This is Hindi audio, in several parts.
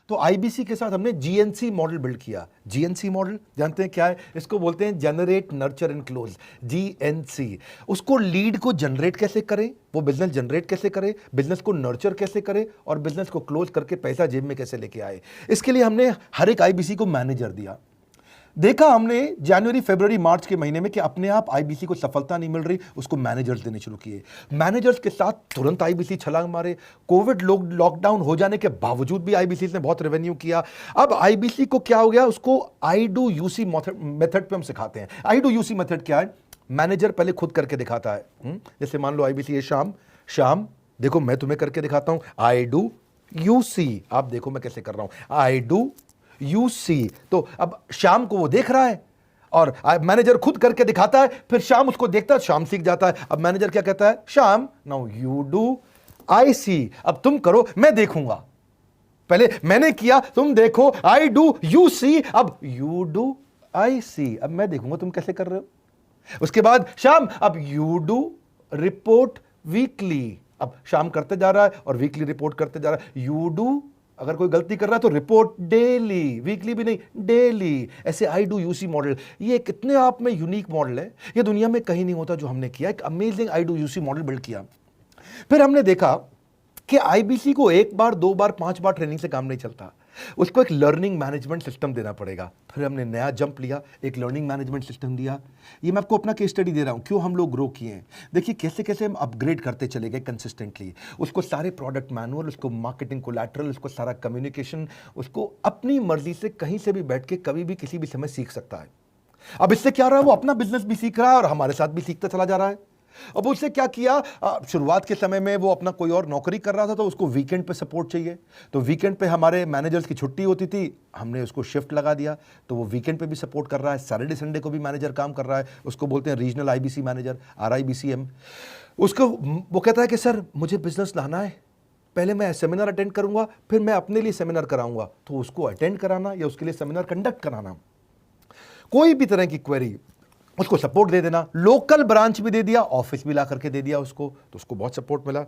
तो आईबीसी के साथ हमने जीएनसी मॉडल बिल्ड किया। जीएनसी मॉडल जानते हैं क्या है? इसको बोलते हैं generate nurture and close, GNC. उसको लीड को जनरेट कैसे करें, वो बिजनेस जनरेट कैसे करे, बिजनेस को नर्चर कैसे करे और बिजनेस को क्लोज करके पैसा जेब में कैसे लेके आए। इसके लिए हमने हर एक आईबीसी को मैनेजर दिया। देखा हमने जनवरी फरवरी मार्च के महीने में कि अपने आप आईबीसी को सफलता नहीं मिल रही, उसको मैनेजर्स देने शुरू किए। मैनेजर्स के साथ तुरंत आईबीसी छलांग मारे। कोविड लॉकडाउन हो जाने के बावजूद भी आईबीसी ने बहुत रेवेन्यू किया। अब आईबीसी को क्या हो गया, उसको आई डू यूसी मेथड पे हम सिखाते हैं। आई डू यूसी मेथड क्या है? मैनेजर पहले खुद करके दिखाता है। जैसे मान लो आईबीसी है शाम देखो मैं तुम्हें करके दिखाता हूं, आई डू यूसी, आप देखो मैं कैसे कर रहा हूं, आई डू यू सी। तो अब शाम को वो देख रहा है और मैनेजर खुद करके दिखाता है, फिर शाम उसको देखता है, शाम सीख जाता है। अब मैनेजर क्या कहता है, शाम नाउ यू डू आई सी, अब तुम करो मैं देखूंगा। पहले मैंने किया तुम देखो, आई डू यू सी, अब यू डू आई सी, अब मैं देखूंगा तुम कैसे कर रहे हो। उसके बाद शाम, अब यू डू रिपोर्ट वीकली, अब शाम करते जा रहा है और वीकली रिपोर्ट करते जा रहा है। यू डू, अगर कोई गलती कर रहा है तो रिपोर्ट डेली, वीकली भी नहीं डेली। ऐसे आई डू यूसी मॉडल, ये कितने आप में यूनिक मॉडल है, ये दुनिया में कहीं नहीं होता जो हमने किया। एक amazing I do UC model build किया। फिर हमने देखा कि आईबीसी को एक बार, दो बार, 5 बार ट्रेनिंग से काम नहीं चलता, उसको एक लर्निंग मैनेजमेंट सिस्टम देना पड़ेगा। फिर हमने नया जंप लिया, एक लर्निंग मैनेजमेंट सिस्टम दिया। ये मैं आपको अपना केस स्टडी दे रहा हूं, क्यों हम लोग ग्रो किए हैं। देखिए कैसे कैसे हम अपग्रेड करते चले गए कंसिस्टेंटली। उसको सारे प्रोडक्ट मैनुअल, उसको मार्केटिंग कोलैटरल, उसको सारा कम्युनिकेशन, उसको अपनी मर्जी से कहीं से भी बैठ के कभी भी किसी भी समय सीख सकता है। अब इससे क्या रहा है, वो अपना बिजनेस भी सीख रहा है और हमारे साथ भी सीखता चला जा रहा है। अब उससे क्या किया, शुरुआत के समय में वो अपना कोई और नौकरी कर रहा था तो उसको वीकेंड पे सपोर्ट चाहिए, तो वीकेंड पे हमारे मैनेजर्स की छुट्टी होती थी, हमने उसको शिफ्ट लगा दिया, तो वो वीकेंड पे भी सपोर्ट कर रहा है। सैटरडे संडे को भी मैनेजर काम कर रहा है, उसको बोलते हैं रीजनल आईबीसी मैनेजर, RIBCM। उसको वो कहता है कि सर मुझे बिजनेस लाना है, पहले मैं सेमिनार अटेंड करूंगा, फिर मैं अपने लिए सेमिनार कराऊंगा। तो उसको अटेंड कराना या उसके लिए सेमिनार कंडक्ट कराना, कोई भी तरह की क्वेरी, उसको सपोर्ट दे देना। लोकल ब्रांच भी दे दिया, ऑफिस भी ला करके दे दिया उसको, तो उसको बहुत सपोर्ट मिला।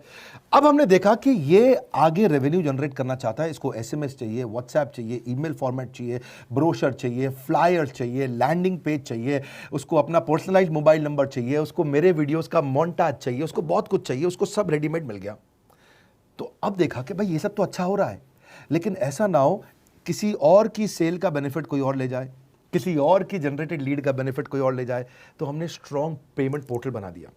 अब हमने देखा कि ये आगे रेवेन्यू जनरेट करना चाहता है, इसको SMS चाहिए, व्हाट्सएप चाहिए, ईमेल फॉर्मेट चाहिए, ब्रोशर चाहिए, फ्लायर चाहिए, लैंडिंग पेज चाहिए, उसको अपना पर्सनलाइज्ड मोबाइल नंबर चाहिए, उसको मेरे वीडियोस का मोन्टाज चाहिए, उसको बहुत कुछ चाहिए, उसको सब रेडीमेड मिल गया। तो अब देखा कि भाई ये सब तो अच्छा हो रहा है, लेकिन ऐसा ना हो किसी और की सेल का बेनिफिट कोई और ले जाए, किसी और की जनरेटेड लीड का बेनिफिट कोई और ले जाए। तो हमने स्ट्रॉन्ग पेमेंट पोर्टल बना दिया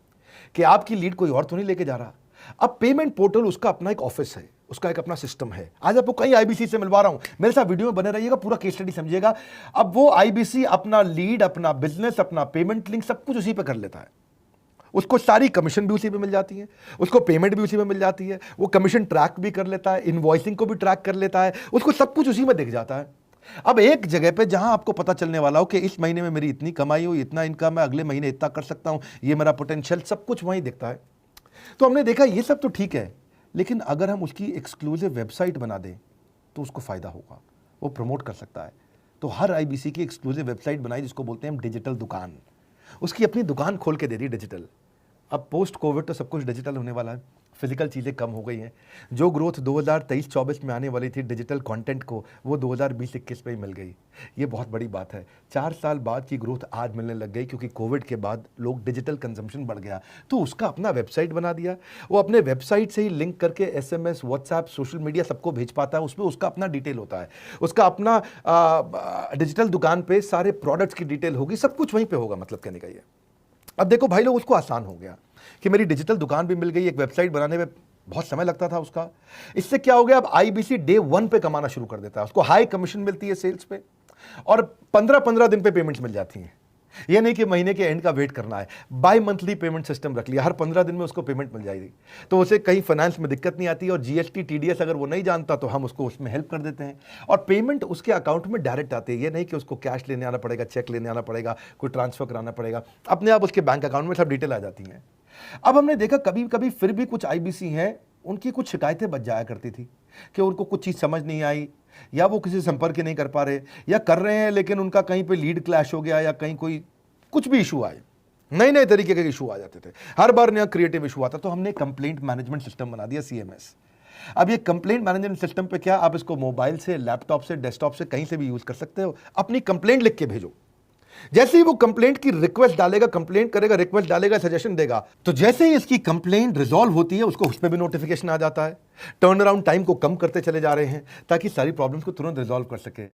कि आपकी लीड कोई और तो नहीं लेके जा रहा। अब पेमेंट पोर्टल उसका अपना एक ऑफिस है, उसका एक अपना सिस्टम है। आज आपको कई आईबीसी से मिलवा रहा हूं, मेरे साथ वीडियो में बने रहिएगा, पूरा केस स्टडी समझिएगा। अब वो आईबीसी अपना लीड, अपना बिजनेस, अपना पेमेंट लिंक सब कुछ उसी पे कर लेता है। उसको सारी कमीशन भी उसी पे मिल जाती है, उसको पेमेंट भी उसी में मिल जाती है, वो कमीशन ट्रैक भी कर लेता है, इनवॉइसिंग को भी ट्रैक कर लेता है, उसको सब कुछ उसी में दिख जाता है। अब एक जगह पे जहां आपको पता चलने वाला हो कि इस महीने में मेरी इतनी कमाई हुई, इतना इनकम है, अगले महीने इतना कर सकता हूं, ये मेरा पोटेंशियल, सब कुछ वहीं दिखता है। तो हमने देखा ये सब तो ठीक है, लेकिन अगर हम उसकी एक्सक्लूसिव वेबसाइट बना दें तो उसको फायदा होगा, वो प्रमोट कर सकता है। तो हर आईबीसी की एक्सक्लूसिव वेबसाइट बनाई, जिसको बोलते हैं हम डिजिटल दुकान। उसकी अपनी दुकान खोल के दे दी डिजिटल। अब पोस्ट कोविड तो सब कुछ डिजिटल होने वाला है, फिजिकल चीज़ें कम हो गई हैं। जो ग्रोथ 2023-24 में आने वाली थी डिजिटल कंटेंट को, वो 2020-21 में ही मिल गई। ये बहुत बड़ी बात है। 4 साल बाद की ग्रोथ आज मिलने लग गई, क्योंकि कोविड के बाद लोग डिजिटल कंजम्पशन बढ़ गया। तो उसका अपना वेबसाइट बना दिया, वो अपने वेबसाइट से ही लिंक करके SMS, व्हाट्सएप, सोशल मीडिया सबको भेज पाता है। उसमें उसका अपना डिटेल होता है, उसका अपना डिजिटल दुकान पे सारे प्रोडक्ट्स की डिटेल होगी, सब कुछ वहीं पर होगा। मतलब कहने का ये, अब देखो भाई लोग, उसको आसान हो गया कि मेरी डिजिटल दुकान भी मिल गई। एक वेबसाइट बनाने में बहुत समय लगता था उसका। इससे क्या हो गया, अब आईबीसी डे 1 पे कमाना शुरू कर देता है। उसको हाई कमीशन मिलती है सेल्स पे, और 15-15 दिन पे पेमेंट्स मिल जाती हैं। ये नहीं कि महीने के एंड का वेट करना है, बाई मंथली पेमेंट सिस्टम रख लिया, हर 15 दिन में उसको पेमेंट मिल जाएगी। तो उसे कहीं फाइनेंस में दिक्कत नहीं आती, और GST TDS अगर वो नहीं जानता तो हम उसको उसमें हेल्प कर देते हैं, और पेमेंट उसके अकाउंट में डायरेक्ट आती है। ये नहीं कि उसको कैश लेने आना पड़ेगा, चेक लेने आना पड़ेगा, कोई ट्रांसफर कराना पड़ेगा, अपने आप उसके बैंक अकाउंट में सब डिटेल आ जाती हैं। अब हमने देखा कभी कभी फिर भी कुछ आईबीसी हैं, उनकी कुछ शिकायतें बच जाया करती थी कि उनको कुछ चीज़ समझ नहीं आई, या वो किसी संपर्क नहीं कर पा रहे, या कर रहे हैं लेकिन उनका कहीं पे लीड क्लैश हो गया, या कहीं कोई कुछ भी इशू आए, नए नए तरीके के इशू आ जाते थे, हर बार नया क्रिएटिव इशू आता। तो हमने कंप्लेंट मैनेजमेंट सिस्टम बना दिया, CMS। अब ये कंप्लेंट मैनेजमेंट सिस्टम पे क्या आप इसको मोबाइल से, लैपटॉप से, डेस्कटॉप से कहीं से भी यूज कर सकते हो। अपनी कंप्लेंट लिख के भेजो। जैसे ही वो कंप्लेंट की रिक्वेस्ट डालेगा, कंप्लेंट करेगा, रिक्वेस्ट डालेगा, सजेशन देगा, तो जैसे ही इसकी कंप्लेंट रिजॉल्व होती है उसको उस पर भी नोटिफिकेशन आ जाता है। टर्न अराउंड टाइम को कम करते चले जा रहे हैं ताकि सारी प्रॉब्लम्स को तुरंत रिजॉल्व कर सके।